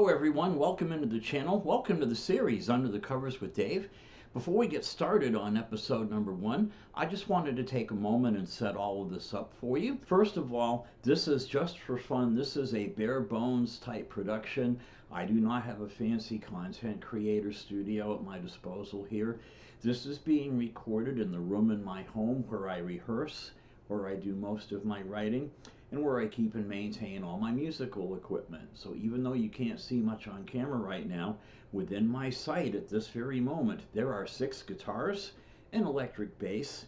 Hello everyone, welcome into the channel. Welcome to the series Under the Covers with Dave. Before we get started on episode number 1, I just wanted to take a moment and set all of this up for you. First of all, this is just for fun. This is a bare bones type production. I do not have a fancy content creator studio at my disposal here. This is being recorded in the room in my home where I rehearse, where I do most of my writing, and where I keep and maintain all my musical equipment. So even though you can't see much on camera right now, within my sight at this very moment, there are 6 guitars, an electric bass,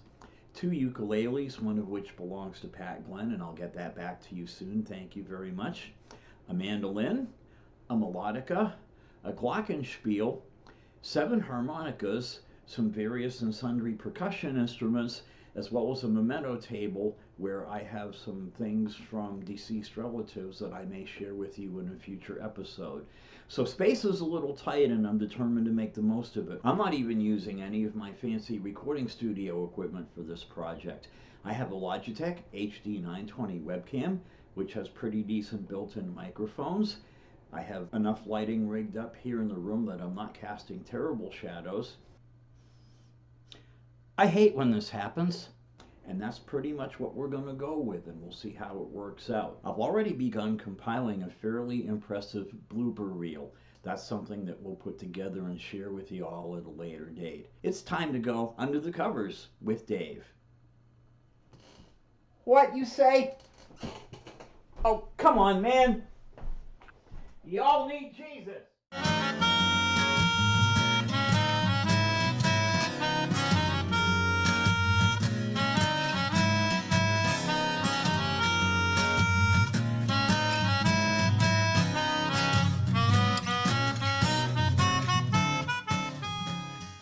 2 ukuleles, one of which belongs to Pat Glenn, and I'll get that back to you soon, thank you very much, a mandolin, a melodica, a glockenspiel, 7 harmonicas, some various and sundry percussion instruments, as well as a memento table where I have some things from deceased relatives that I may share with you in a future episode. So space is a little tight and I'm determined to make the most of it. I'm not even using any of my fancy recording studio equipment for this project. I have a Logitech HD920 webcam, which has pretty decent built-in microphones. I have enough lighting rigged up here in the room that I'm not casting terrible shadows. I hate when this happens, and that's pretty much what we're going to go with, and we'll see how it works out. I've already begun compiling a fairly impressive blooper reel. That's something that we'll put together and share with you all at a later date. It's time to go under the covers with Dave. What you say? Oh, come on, man. Y'all need Jesus.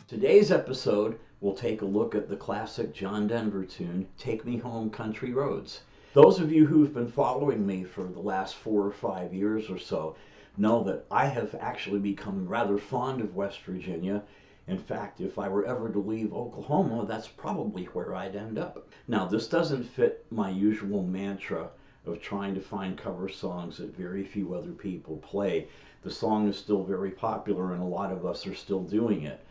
Today's episode will take a look at the classic John Denver tune, Take Me Home Country Roads. Those of you who've been following me for the last 4 or 5 years or so know that I have actually become rather fond of West Virginia. In fact, if I were ever to leave Oklahoma, that's probably where I'd end up. Now, this doesn't fit my usual mantra of trying to find cover songs that very few other people play. The song is still very popular and a lot of us are still doing it.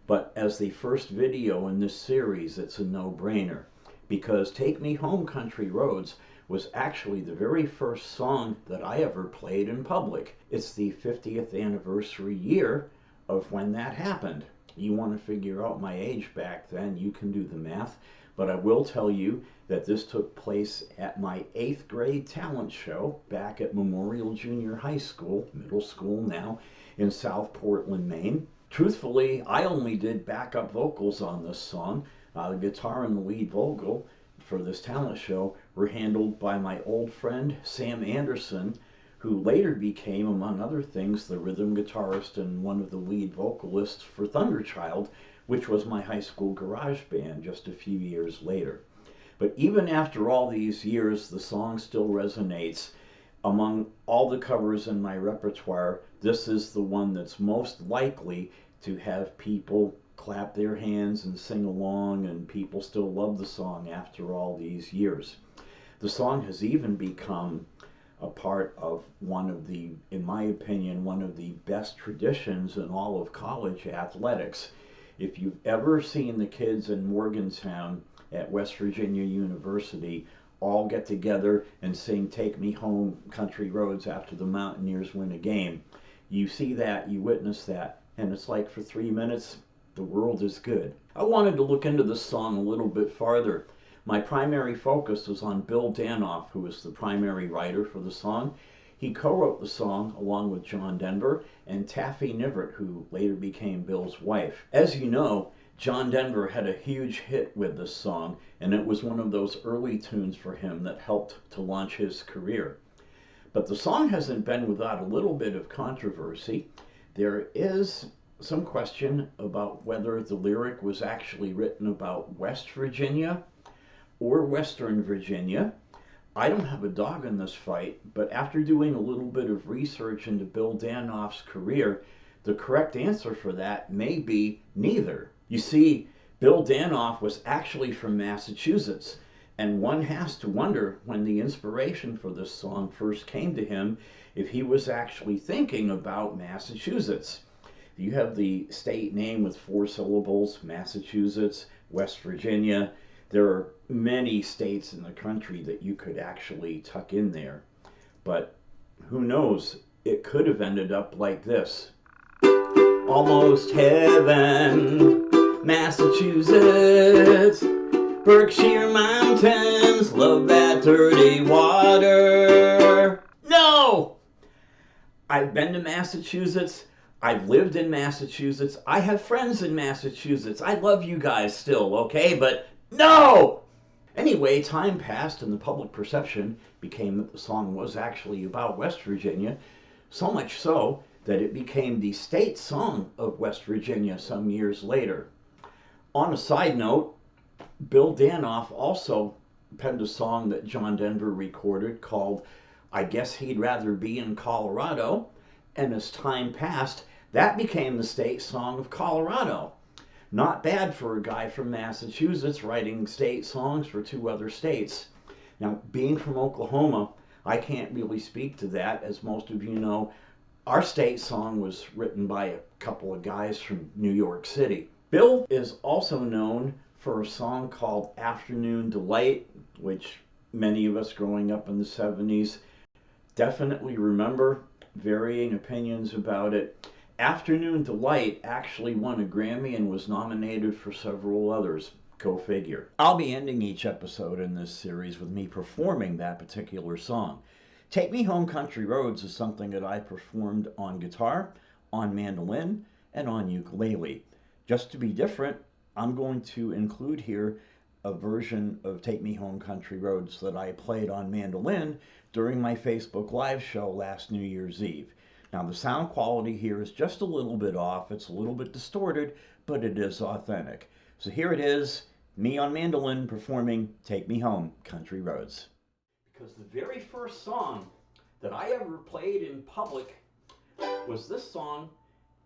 But as the first video in this series, it's a no-brainer, because Take Me Home Country Roads was actually the very first song that I ever played in public. It's the 50th anniversary year of when that happened. You want to figure out my age back then, you can do the math, but I will tell you that this took place at my 8th grade talent show back at Memorial Junior High School, middle school now, in South Portland, Maine. Truthfully, I only did backup vocals on this song. The guitar and the lead vocal for this talent show were handled by my old friend Sam Anderson, who later became, among other things, the rhythm guitarist and one of the lead vocalists for Thunderchild, which was my high school garage band just a few years later. But even after all these years, the song still resonates. Among all the covers in my repertoire, this is the one that's most likely to have people clap their hands and sing along, and people still love the song after all these years. The song has even become a part of one of the, in my opinion, one of the best traditions in all of college athletics. If you've ever seen the kids in Morgantown at West Virginia University all get together and sing Take Me Home Country Roads after the Mountaineers win a game, you see that, you witness that, and it's like for 3 minutes, the world is good. I wanted to look into this song a little bit farther. My primary focus was on Bill Danoff, who was the primary writer for the song. He co-wrote the song along with John Denver and Taffy Nivert, who later became Bill's wife. As you know, John Denver had a huge hit with this song, and it was one of those early tunes for him that helped to launch his career. But the song hasn't been without a little bit of controversy. There is some question about whether the lyric was actually written about West Virginia or Western Virginia. I don't have a dog in this fight, but after doing a little bit of research into Bill Danoff's career, the correct answer for that may be neither. You see, Bill Danoff was actually from Massachusetts. And one has to wonder when the inspiration for this song first came to him if he was actually thinking about Massachusetts. You have the state name with 4 syllables, Massachusetts, West Virginia. There are many states in the country that you could actually tuck in there. But who knows? It could have ended up like this. Almost heaven, Massachusetts, Berkshire Mountains, love that dirty water. No! I've been to Massachusetts. I've lived in Massachusetts. I have friends in Massachusetts. I love you guys still, okay? But no! Anyway, time passed and the public perception became that the song was actually about West Virginia, so much so that it became the state song of West Virginia some years later. On a side note, Bill Danoff also penned a song that John Denver recorded called I Guess He'd Rather Be in Colorado, and as time passed, that became the state song of Colorado. Not bad for a guy from Massachusetts writing state songs for 2 other states. Now, being from Oklahoma, I can't really speak to that. As most of you know, our state song was written by a couple of guys from New York City. Bill is also known for a song called Afternoon Delight, which many of us growing up in the 70s definitely remember. Varying opinions about it. Afternoon Delight actually won a Grammy and was nominated for several others. Go figure. I'll be ending each episode in this series with me performing that particular song. Take Me Home Country Roads is something that I performed on guitar, on mandolin, and on ukulele. Just to be different, I'm going to include here a version of Take Me Home Country Roads that I played on mandolin during my Facebook Live show last New Year's Eve. Now the sound quality here is just a little bit off, it's a little bit distorted, but it is authentic. So here it is, me on mandolin performing Take Me Home Country Roads. Because the very first song that I ever played in public was this song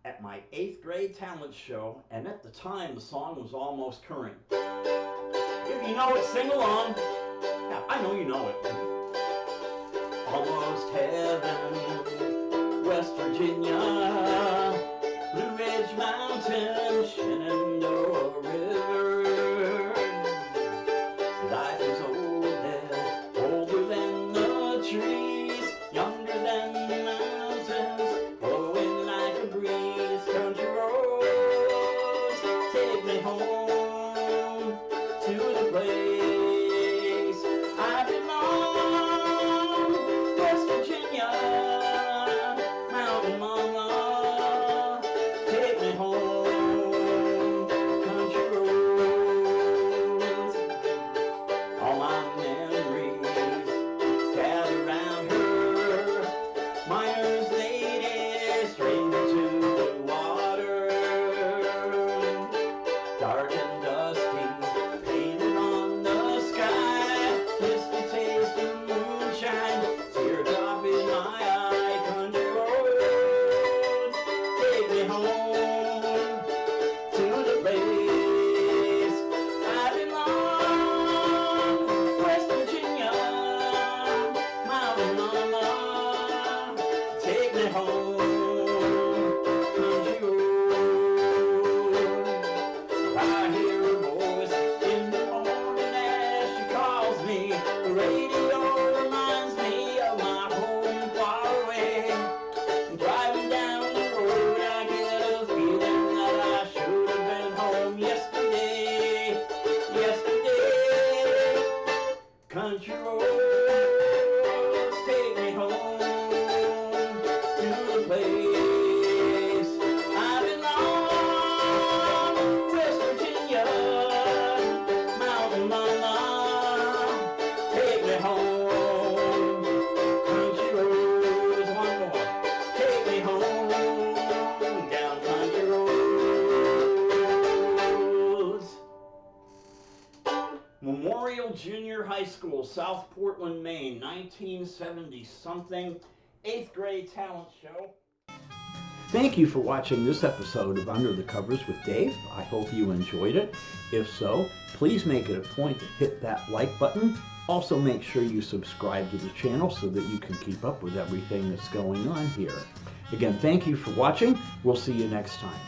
at my 8th grade talent show, and at the time the song was almost current. If you know it, sing along. Yeah, I know you know it. Almost heaven, West Virginia, Blue Ridge Mountain, Shenandoah River. Life is old there, older than the trees, younger than the mountains, flowing like a breeze. Country roads, take me home to the place I belong. West Virginia, mountain mama, take me home. Country roads, all my memories gather round her. Miner's lady, stranger to the water, dark and dusty, painted on the sky, misty taste of moonshine, teardrop in my eye. Country roads, take me home to the place I belong. West Virginia, mountain mama, take me home. Country road, I hear her voice in the morning as she calls me. The radio reminds me of my home far away. Driving down the road, I get a feeling that I should have been home yesterday. Yesterday, country roads, take me home to the place I belong. West Virginia, mountain mama, take me home. Country roads, one more, take me home down country roads. Memorial Junior High School, South Portland, Maine, 1970 something, 8th grade talent show. Thank you for watching this episode of Under the Covers with Dave. I hope you enjoyed it. If so, please make it a point to hit that like button. Also make sure you subscribe to the channel so that you can keep up with everything that's going on here. Again, thank you for watching. We'll see you next time.